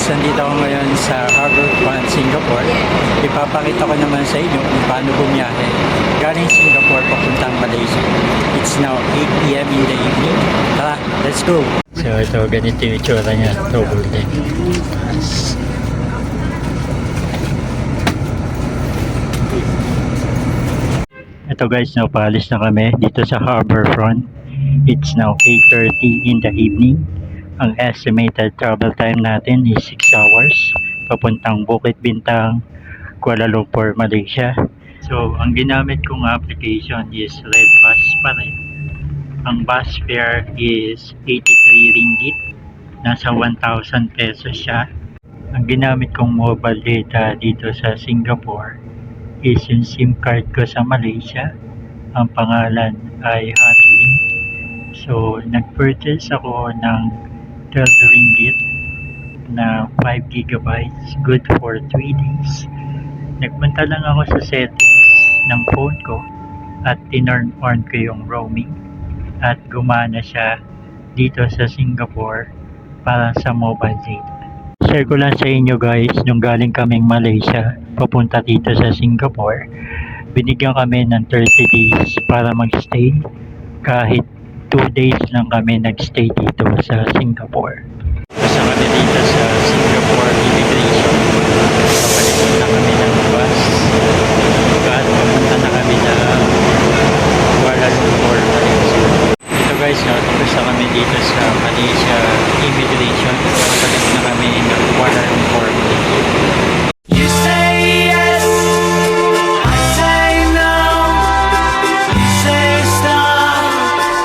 nandito ako ngayon sa Harbourfront, Singapore. Ipapakita ko naman sa inyo kung paano bumiyahe galing Singapore papuntang Malaysia. It's now 8 PM in the evening. Tara, let's go! So ito, ganito yung itsura niya. Double deck. Ito guys, paalis na kami dito sa Harbourfront. It's now 8:30 in the evening. Ang estimated travel time natin is 6 hours papuntang Bukit Bintang, Kuala Lumpur, Malaysia. So, ang ginamit kong application is Redbus pa rin. Ang bus fare is 83 ringgit. Nasa 1,000 pesos siya. Ang ginamit kong mobile data dito sa Singapore is yung SIM card ko sa Malaysia. Ang pangalan ay Hotlink. So, nag-purchase ako ng 12 ringgit na 5 gigabytes, good for 3 days. Nagpunta lang ako sa settings ng phone ko at tinurn on ko yung roaming at gumana siya dito sa Singapore para sa mobile data. Share ko lang sa inyo guys, nung galing kaming Malaysia papunta dito sa Singapore, binigyan kami ng 30 days para magstay. Kahit 2 days lang kami nagstay dito sa Singapore. Basta kami dito sa Singapore Immigration. Papalitin na kami ng bus. At pumunta na kami ng Kuala Lumpur, Malaysia. Ito guys, tapos na kami dito sa Malaysia Immigration. Papalit na kami ng Kuala Lumpur, Malaysia. You say yes, I say no. You say stop,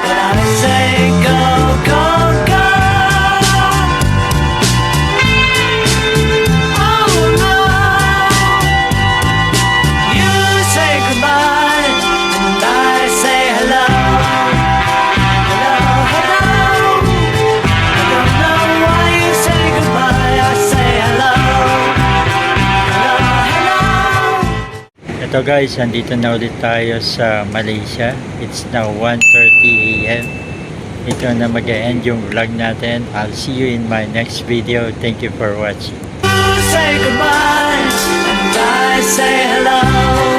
but I say go, go, go. Oh no. You say goodbye, and I say hello. Hello, hello. I don't know why you say goodbye, I say hello. Ito guys, andito na ulit tayo sa Malaysia. It's now 1:30 AM. Ito na mag-e-end yung vlog natin. I'll see you in my next video. Thank you for watching. You say goodbye, and I say hello.